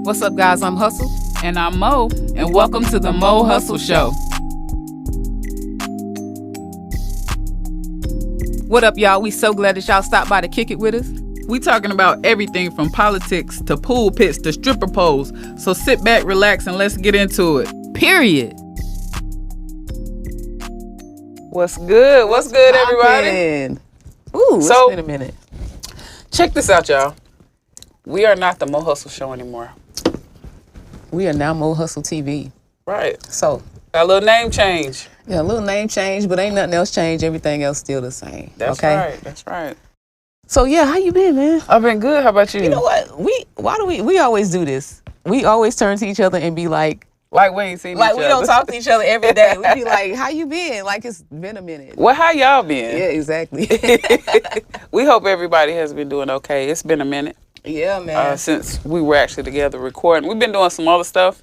What's up, guys? I'm Hustle. And I'm Mo, and welcome to the Mo Hustle Show. What up, y'all? We so glad that y'all stopped by to kick it with us. We talking about everything from politics to pool pits to stripper poles. So sit back, relax, and let's get into it. Period. What's good? What's good, everybody? Ooh, it's been a minute. Check this out, y'all. We are not the Mo Hustle Show anymore. We are now Mo Hustle TV. Right. So, got a little name change. yeah, a little name change, but ain't nothing else changed. Everything else still the same. That's okay? right. That's right. So, yeah, how you been, man? I've been good. How about you? You know what? We always do this. We always turn to each other and be like we ain't seen each other. we don't talk to each other every day. We be like, how you been? Like it's been a minute. Well, how y'all been? Yeah, exactly. We hope everybody has been doing okay. It's been a minute. Yeah, man. Since we were actually together recording. We've been doing some other stuff.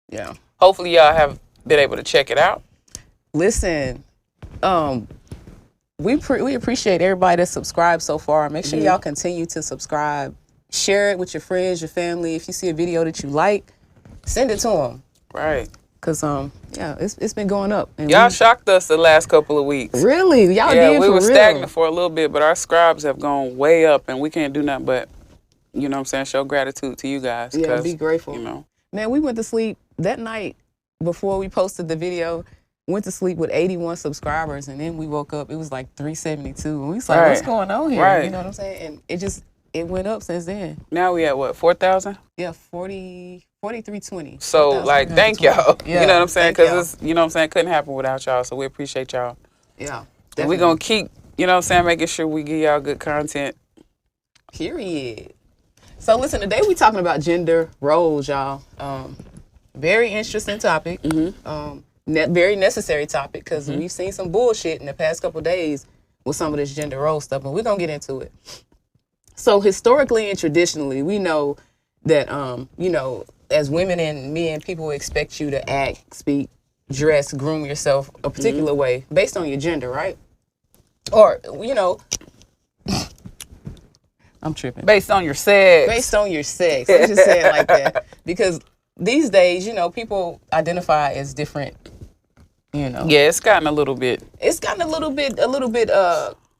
Yeah. Hopefully y'all have been able to check it out. Listen, we appreciate everybody that subscribed so far. Make sure y'all continue to subscribe. Share it with your friends, your family. If you see a video that you like, send it to them. Right. Cause yeah, it's been going up. And y'all shocked us the last couple of weeks. Really? Y'all yeah, did. we for were real. stagnant for a little bit, but our subscribes have gone way up, and we can't do nothing but, you know what I'm saying, show gratitude to you guys. Yeah, be grateful. You know, man, we went to sleep that night before we posted the video. Went to sleep with 81 subscribers, and then we woke up. It was like 372, and we was like, "What's going on here?" Right. You know what I'm saying? And it went up since then. Now we at what, 4,000? Yeah, 4320. So like, thank y'all. Yeah, you know what I'm saying? because it's, you know what I'm saying, couldn't happen without y'all. So we appreciate y'all. Yeah, and we're gonna keep, you know what I'm saying, making sure we give y'all good content. Period. So listen, today we talking about gender roles, y'all. Very interesting topic. Very necessary topic because we've seen some bullshit in the past couple of days with some of this gender role stuff, and we're gonna get into it. So historically and traditionally, we know that you know, as women and men, people expect you to act, speak, dress, groom yourself a particular way based on your gender, right? Or, you know, I'm tripping. Based on your sex. Based on your sex. Let's just say it like that. Because these days, you know, people identify as different, you know. Yeah, it's gotten a little bit. It's gotten a little bit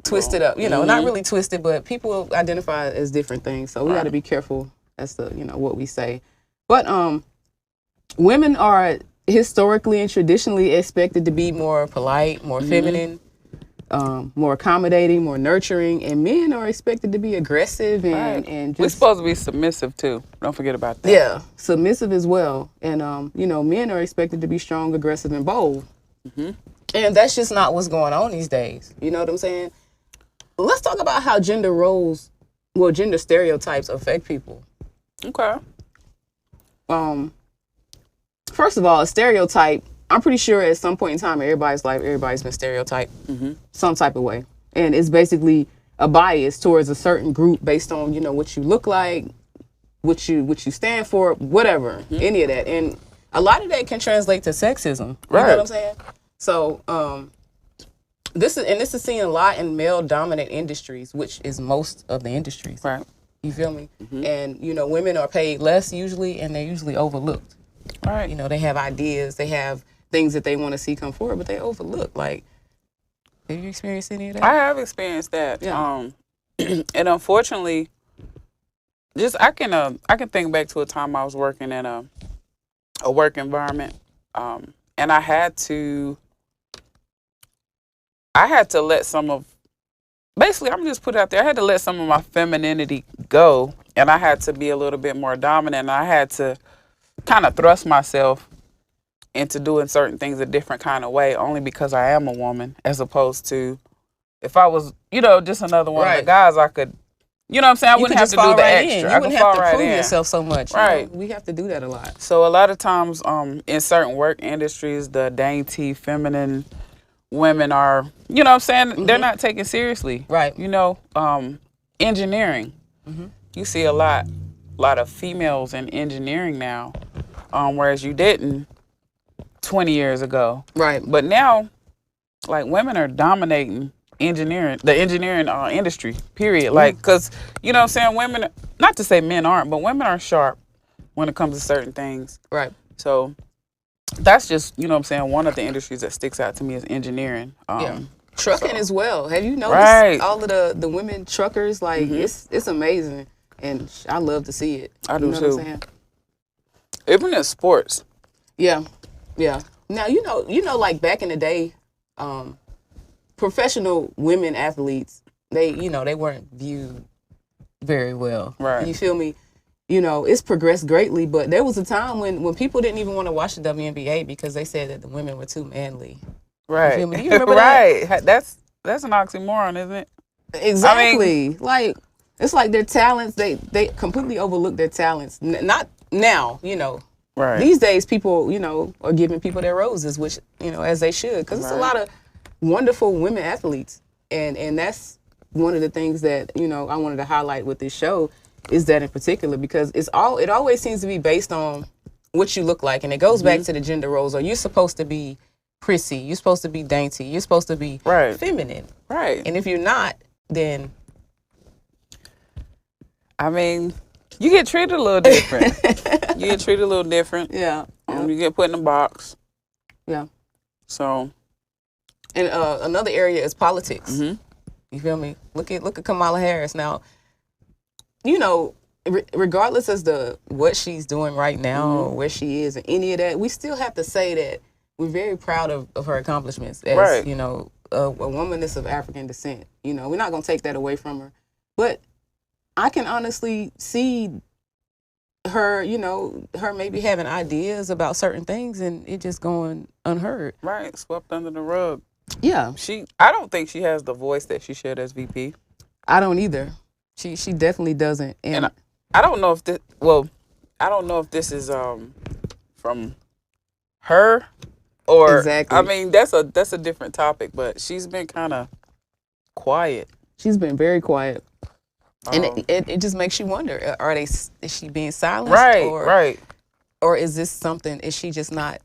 twisted up, you know, not really twisted, but people identify as different things. So we got to be careful as to, you know, what we say. But women are historically and traditionally expected to be more polite, more feminine, more accommodating, more nurturing, and men are expected to be aggressive and just, we're supposed to be submissive too. Don't forget about that. Yeah, submissive as well. And you know, men are expected to be strong, aggressive, and bold. And that's just not what's going on these days. You know what I'm saying? Let's talk about how gender stereotypes affect people. Okay. First of all, a stereotype, I'm pretty sure at some point in time in everybody's life, everybody's been stereotyped some type of way. And it's basically a bias towards a certain group based on, you know, what you look like, what you stand for, whatever, any of that. And a lot of that can translate to sexism. You know what I'm saying? So, this is seen a lot in male-dominant industries, which is most of the industries. Right. You feel me? And, you know, women are paid less usually, and they're usually overlooked. Right. You know, they have ideas, they have things that they want to see come forward, but they overlook. Like, have you experienced any of that? I have experienced that. Yeah. And unfortunately, just I can think back to a time I was working in a work environment, and I had to let some of, basically, I'm just put it out there, I had to let some of my femininity go, and I had to be a little bit more dominant, and I had to kind of thrust myself into doing certain things a different kind of way, only because I am a woman, as opposed to if I was, you know, just another one of the guys, I could, you know what I'm saying, I wouldn't have to do the extra. You wouldn't have to prove yourself so much. Right. You know, we have to do that a lot. So a lot of times in certain work industries, the dainty, feminine women are, you know what I'm saying, they're not taken seriously. Right. You know, engineering. You see a lot of females in engineering now, whereas you didn't 20 years ago. Right. But now, like, women are dominating the engineering industry, period. Like, because, you know what I'm saying, women, not to say men aren't, but women are sharp. when it comes to certain things. Right. So that's just, you know what I'm saying, one of the industries that sticks out to me is engineering. Yeah. Trucking so- as well. Have you noticed Right. all of the women truckers? Like it's amazing, and I love to see it. I You do know too. What I'm saying? Even in sports. Yeah, yeah. Now you know, like back in the day, professional women athletes, they weren't viewed very well. Right. You feel me? You know, it's progressed greatly, but there was a time when people didn't even want to watch the WNBA because they said that the women were too manly. Right. You feel me? Do you remember right. That's an oxymoron, isn't it? Exactly. Like it's like their talents, they completely overlook their talents. Not now, Right. These days, people, are giving people their roses, which, as they should, because it's a lot of wonderful women athletes, and that's one of the things that I wanted to highlight with this show is that in particular because it always seems to be based on what you look like, and it goes back to the gender roles. Are you supposed to be prissy? You're supposed to be dainty. You're supposed to be feminine, right? And if you're not, then I mean, you get treated a little different. Yeah. You get put in a box. Yeah. So. And another area is politics. You feel me? Look at Kamala Harris now. Regardless as to what she's doing right now, or where she is, and any of that, we still have to say that we're very proud of her accomplishments as a woman that's of African descent. We're not gonna take that away from her, but I can honestly see her, her maybe having ideas about certain things and it just going unheard. Right, swept under the rug. Yeah. I don't think she has the voice that she should as VP. I don't either. She definitely doesn't. And I don't know if this is from her or exactly. I mean that's a different topic, but she's been kind of quiet. She's been very quiet. And it just makes you wonder, is she being silenced? Right. Or is this something, is she just not,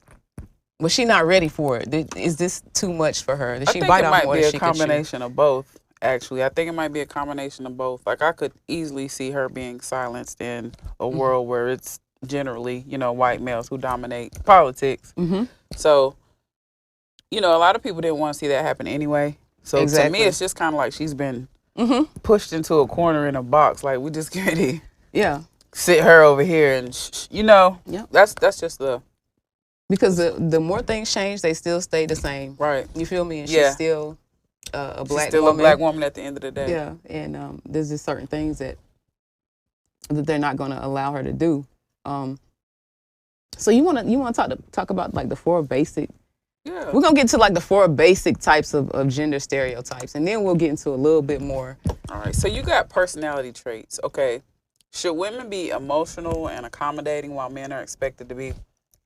was she not ready for it? Is this too much for her? Did she bite off more than she could chew? I think it might be a combination of both, actually. I think it might be a combination of both. Like, I could easily see her being silenced in a world where it's generally, white males who dominate politics. So, a lot of people didn't want to see that happen anyway. So to me, it's just kind of like she's been pushed into a corner in a box. Like, we just can't sit her over here and, that's just the... Because the more things change, they still stay the same. Right. You feel me? And she's still a black woman. She's still a black woman at the end of the day. Yeah. And there's just certain things that they're not going to allow her to do. So you want to talk about like the four basic... Yeah. We're going to get to like the four basic types of gender stereotypes, and then we'll get into a little bit more. All right. So you got personality traits. Okay. Should women be emotional and accommodating while men are expected to be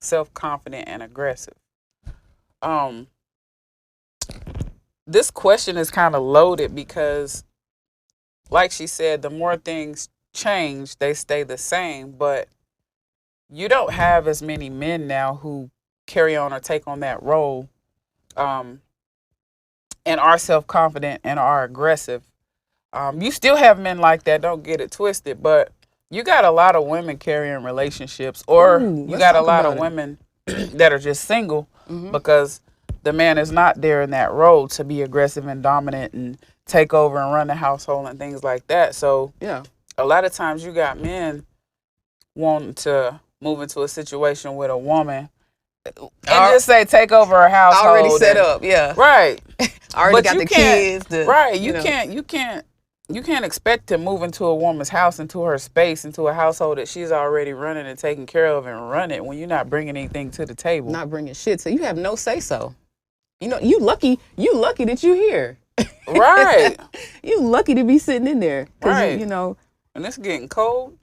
self-confident and aggressive? This question is kind of loaded because, like she said, the more things change, they stay the same, but you don't have as many men now who carry on or take on that role and are self-confident and are aggressive. You still have men like that, don't get it twisted, but you got a lot of women carrying relationships, or you got a lot of women that are just single because the man is not there in that role to be aggressive and dominant and take over and run the household and things like that. So a lot of times you got men wanting to move into a situation with a woman and just say take over her household. Already set up, right. Already got the kids. Right. You can't expect to move into a woman's house, into her space, into a household that she's already running and taking care of and run it when you're not bringing anything to the table. Not bringing shit. So you have no say so. You lucky that you're here. Right. You lucky to be sitting in there. Right. And it's getting cold.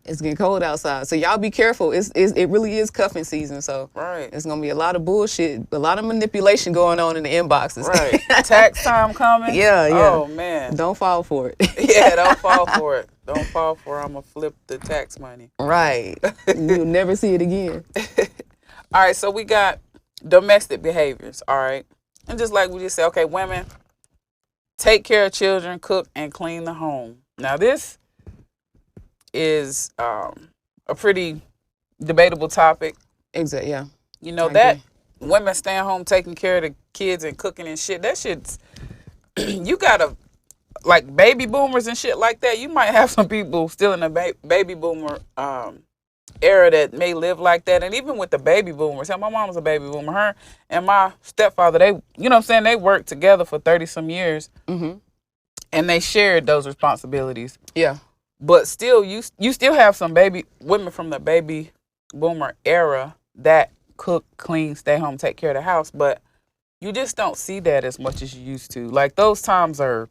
It's getting cold outside. So y'all be careful. It really is cuffing season. So it's going to be a lot of bullshit, a lot of manipulation going on in the inboxes. Right. Tax time coming. Yeah. Oh, man. Don't fall for it. Don't fall for it. Don't fall for it. I'm going to flip the tax money. Right. You'll never see it again. All right. So we got domestic behaviors. All right. And just like we just said, okay, women, take care of children, cook, and clean the home. Now, this is a pretty debatable topic. Exactly. Yeah. You know I that agree. women staying home taking care of the kids and cooking and shit. That shit's you gotta like baby boomers and shit like that. You might have some people still in the baby boomer era that may live like that. And even with the baby boomers, my mom was a baby boomer. Her and my stepfather, they, you know what I'm saying, they worked together for 30 some years. Mm-hmm. And they shared those responsibilities. Yeah. But still, you still have some baby women from the baby boomer era that cook, clean, stay home, take care of the house. But you just don't see that as much as you used to. Like those times are,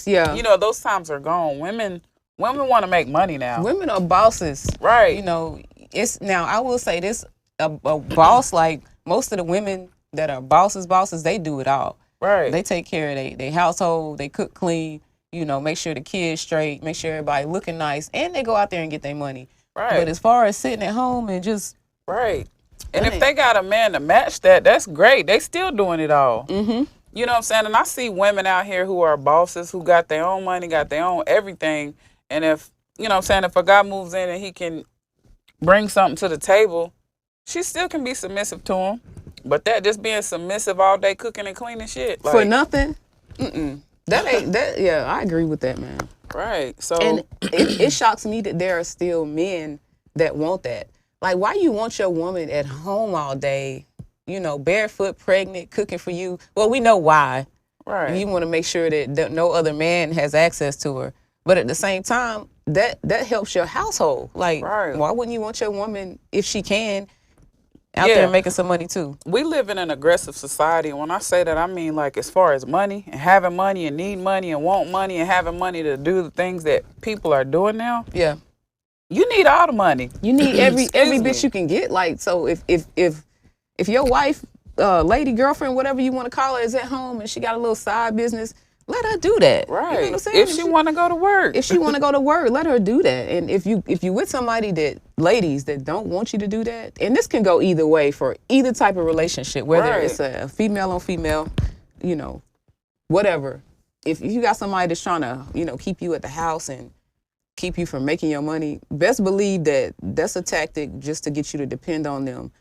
Yeah. you know, those times are gone. Women want to make money now. Women are bosses. Right. You know, it's now I will say this, a boss, like most of the women that are bosses, they do it all. Right. They take care of their household, they cook clean, you know, make sure the kids straight, make sure everybody looking nice, and they go out there and get their money. Right. But as far as sitting at home and just right. And if they got a man to match that, that's great. They still doing it all. Mm-hmm. You know what I'm saying? And I see women out here who are bosses, who got their own money, got their own everything. And if, you know what I'm saying, if a guy moves in and he can bring something to the table, she still can be submissive to him. But that just being submissive all day cooking and cleaning shit. Like, for nothing? Mm-mm. That ain't, that, yeah, I agree with that, man. Right. So. And it shocks me that there are still men that want that. Like, why you want your woman at home all day, you know, barefoot, pregnant, cooking for you? Well, we know why. Right. You want to make sure that no other man has access to her. But at the same time, that helps your household. Like, right. Why wouldn't you want your woman, if she can, out there making some money too? We live in an aggressive society. And when I say that, I mean like as far as money and having money and need money and want money and having money to do the things that people are doing now. Yeah. You need all the money. You need every bitch you can get. Like, so if your wife, lady, girlfriend, whatever you want to call her, is at home and she got a little side business, let her do that. Right. You know what I'm saying? If she want to go to work. If she want to go to work, let her do that. And if you with somebody that, ladies, that don't want you to do that, and this can go either way for either type of relationship, whether it's a female on female, you know, whatever. If you got somebody that's trying to, you know, keep you at the house and keep you from making your money, best believe that that's a tactic just to get you to depend on them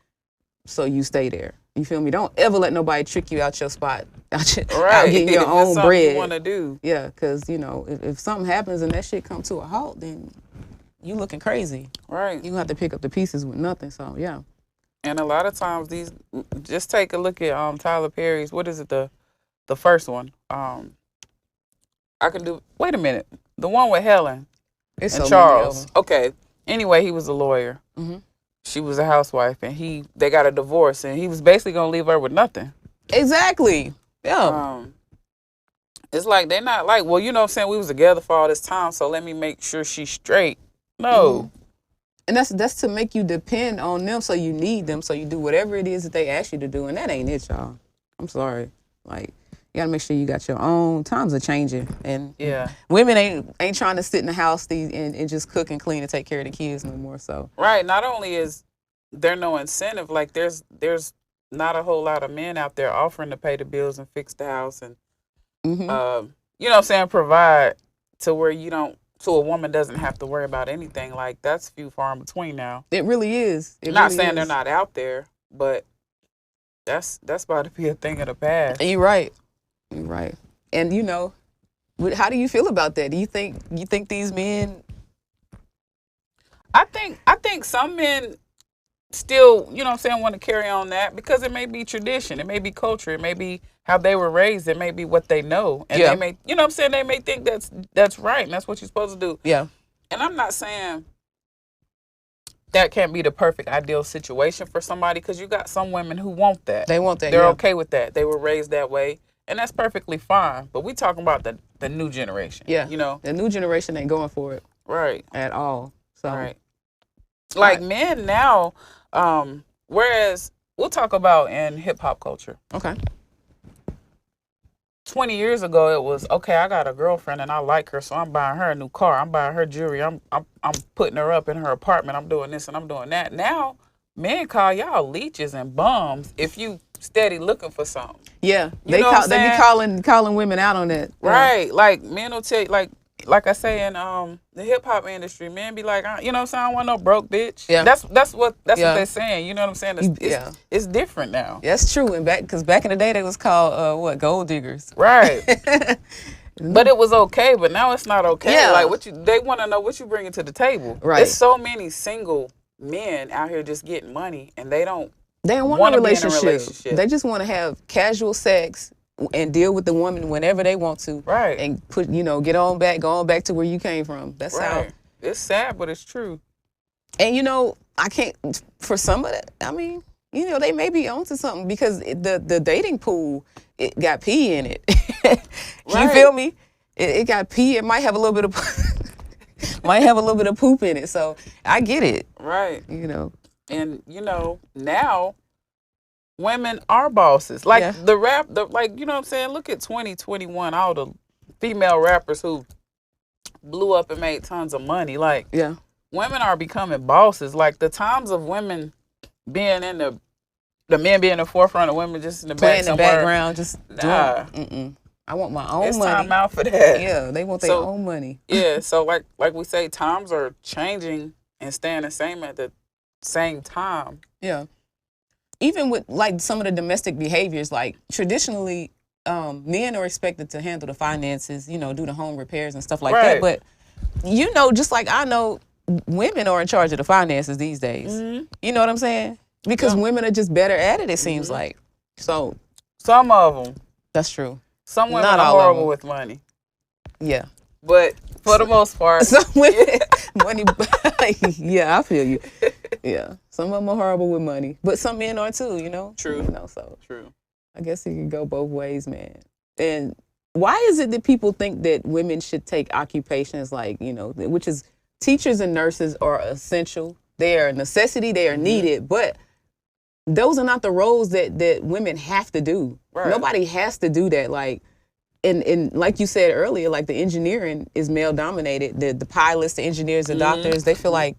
so you stay there. You feel me? Don't ever let nobody trick you out your spot, out getting your own bread. You want to do. Yeah, because, you know, if something happens and that shit come to a halt, then you looking crazy. Right. You gonna have to pick up the pieces with nothing, so yeah. And a lot of times just take a look at Tyler Perry's, what is it, the first one? Wait a minute. The one with Helen. It's and so Charles. Okay. Anyway, he was a lawyer. Mm-hmm. She was a housewife, and they got a divorce, and he was basically gonna leave her with nothing. Exactly. Yeah. It's like they're not like, well, you know what I'm saying, we was together for all this time, so let me make sure she's straight. No. Mm-hmm. And that's to make you depend on them, so you need them, so you do whatever it is that they ask you to do, and that ain't it, y'all. I'm sorry. Like, you gotta make sure you got your own. Times are changing, and women ain't trying to sit in the house and just cook and clean and take care of the kids no more. So right, not only is there no incentive, like there's not a whole lot of men out there offering to pay the bills and fix the house and you know what I'm saying, provide to where so a woman doesn't have to worry about anything. Like that's few far in between now. It really is. Not saying they're not out there, but that's about to be a thing of the past. You're right. You're right. And you know, how do you feel about that? Do you think these men? I think some men still, you know what I'm saying, want to carry on that because it may be tradition, it may be culture, it may be how they were raised, it may be what they know, and they may, you know what I'm saying, they may think that's right and that's what you're supposed to do. Yeah. And I'm not saying that can't be the perfect ideal situation for somebody because you got some women who want that. They want that. They're okay with that. They were raised that way. And that's perfectly fine. But we talking about the new generation. Yeah. You know? The new generation ain't going for it. Right. At all. So. Right. Like men now, whereas we'll talk about in hip hop culture. Okay. 20 years ago, it was, okay, I got a girlfriend and I like her, so I'm buying her a new car. I'm buying her jewelry. I'm putting her up in her apartment. I'm doing this and I'm doing that. Now, men call y'all leeches and bums if you steady looking for something. Yeah, they be calling women out on that. Right, like men will tell you, like like I say in the hip hop industry, men be like, you know what I'm saying, I don't want no broke bitch. Yeah. That's what Yeah. they're saying. You know what I'm saying? It's different now. That's true. And because back in the day, they was called gold diggers. Right. But it was okay. But now it's not okay. Yeah. Like they want to know what you bringing to the table. Right. There's so many single men out here just getting money, and they don't want a relationship. Be in a relationship. They just want to have casual sex and deal with the woman whenever they want to. Right. And go on back to where you came from. That's right. how. It's sad, but it's true. And I can't, for some of that, I mean, they may be onto something because the dating pool, it got pee in it. You feel me? It got pee. It might have a little bit of poop in it. So I get it. Right. And now women are bosses. Like you know what I'm saying? Look at 2021, all the female rappers who blew up and made tons of money. Like, women are becoming bosses. Like, the times of women being in the men being in the forefront of women just in the playing back in the background, just I want my own it's money. Time out for that. Yeah, they want their own money. Yeah, so like we say, times are changing and staying the same at the same time. Yeah. Even with like some of the domestic behaviors, like traditionally, men are expected to handle the finances, do the home repairs and stuff like that. But just like I know, women are in charge of the finances these days. Mm-hmm. You know what I'm saying? Because women are just better at it. It seems like. So some of them. That's true. Some women are horrible with money. Yeah. But for the most part, some women, money. Yeah, I feel you. Yeah, some of them are horrible with money, but some men are too. True. So true. I guess it can go both ways, man. And why is it that people think that women should take occupations like which is teachers and nurses are essential? They are a necessity. They are needed, but those are not the roles that women have to do. Right. Nobody has to do that. Like. And like you said earlier, like the engineering is male dominated. The pilots, the engineers, the doctors, they feel like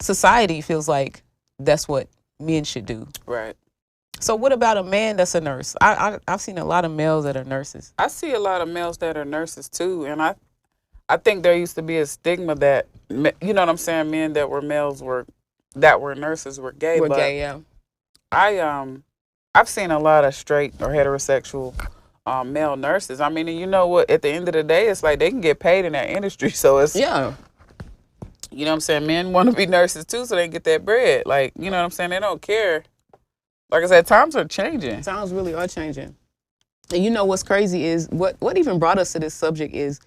society feels like that's what men should do. Right. So what about a man that's a nurse? I've seen a lot of males that are nurses. I see a lot of males that are nurses too, and I think there used to be a stigma that you know what I'm saying, men that were males that were nurses were gay. Were gay, yeah. I've seen a lot of straight or heterosexual male nurses. I mean, and you know what? At the end of the day, it's like they can get paid in that industry. So it's you know what I'm saying. Men want to be nurses too, so they can get that bread. Like you know what I'm saying. They don't care. Like I said, times are changing. Times really are changing. And you know what's crazy is what even brought us to this subject is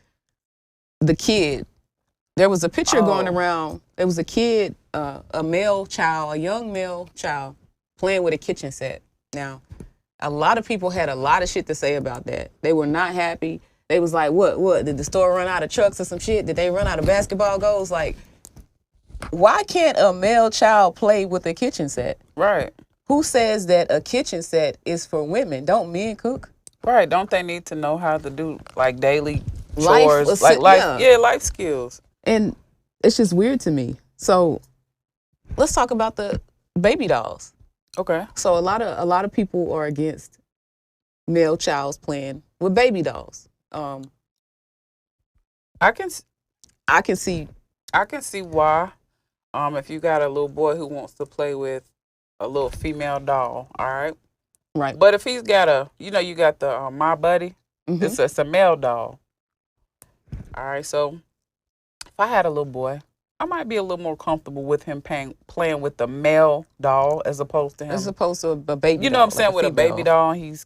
the kid. There was a picture going around. There was a kid, a young male child, playing with a kitchen set. Now. A lot of people had a lot of shit to say about that. They were not happy. They was like, what? Did the store run out of trucks or some shit? Did they run out of basketball goals? Like, why can't a male child play with a kitchen set? Right. Who says that a kitchen set is for women? Don't men cook? Right. Don't they need to know how to do like daily chores? Life skills. And it's just weird to me. So let's talk about the baby dolls. Okay. So a lot of people are against male childs playing with baby dolls. I can see why. If you got a little boy who wants to play with a little female doll, all right. Right. But if he's got you got the My Buddy, it's a male doll. All right. So if I had a little boy, I might be a little more comfortable with him playing with the male doll as opposed to a baby doll. You know what I'm saying? With a baby doll, he's,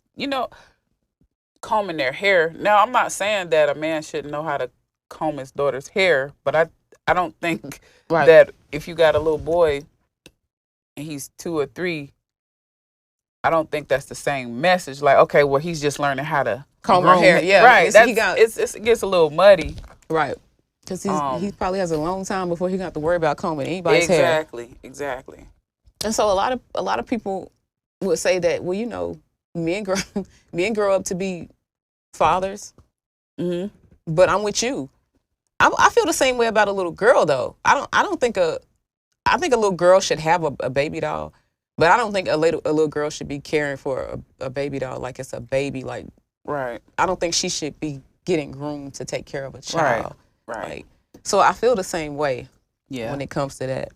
combing their hair. Now, I'm not saying that a man shouldn't know how to comb his daughter's hair, but I don't think that if you got a little boy and he's 2 or 3, I don't think that's the same message. Like, okay, well, he's just learning how to comb her hair. Yeah. Right. It gets a little muddy. Right. Because he probably has a long time before he got to worry about combing anybody's hair. Exactly. And so a lot of people would say that, well, men grow up to be fathers. Mm-hmm. But I'm with you. I feel the same way about a little girl though. I think a little girl should have a baby doll, but I don't think a little girl should be caring for a baby doll like it's a baby. Like, right. I don't think she should be getting groomed to take care of a child. Right. Right. Like, so I feel the same way when it comes to that.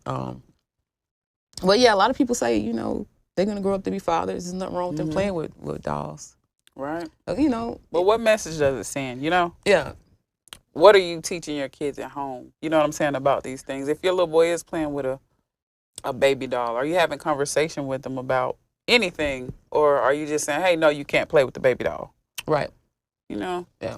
But yeah, a lot of people say, you know, they're gonna grow up to be fathers. There's nothing wrong with them playing with dolls. Right. You know. But what message does it send? You know. Yeah. What are you teaching your kids at home? You know what I'm saying about these things. If your little boy is playing with a baby doll, are you having conversation with them about anything, or are you just saying, hey, no, you can't play with the baby doll? Right. You know. Yeah.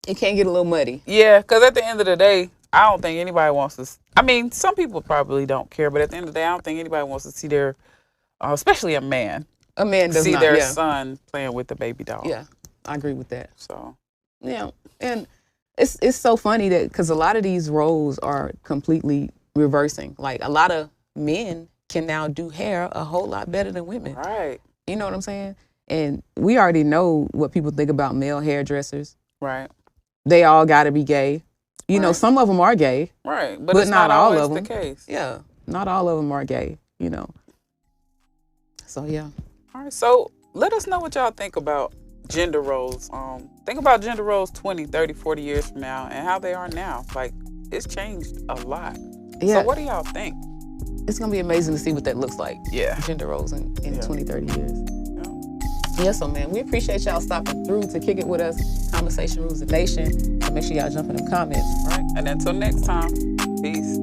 It can get a little muddy. Yeah, because at the end of the day, I don't think anybody wants to. I mean, some people probably don't care, but at the end of the day, I don't think anybody wants to see their, especially a man, does see not, their son playing with the baby doll. Yeah, I agree with that. So, yeah, and it's so funny that because a lot of these roles are completely reversing. Like a lot of men can now do hair a whole lot better than women. Right. You know what I'm saying? And we already know what people think about male hairdressers. Right. They all got to be gay. You know, some of them are gay. Right, but it's not all of them. The case. Yeah, not all of them are gay, you know. So, yeah. All right, so let us know what y'all think about gender roles. Think about gender roles 20, 30, 40 years from now and how they are now. Like, it's changed a lot. Yeah. So what do y'all think? It's going to be amazing to see what that looks like. Yeah. Gender roles in 20, 30 years. Yeah, so man, we appreciate y'all stopping through to kick it with us. Conversation rules the nation. So make sure y'all jump in the comments. Right. And until next time, peace.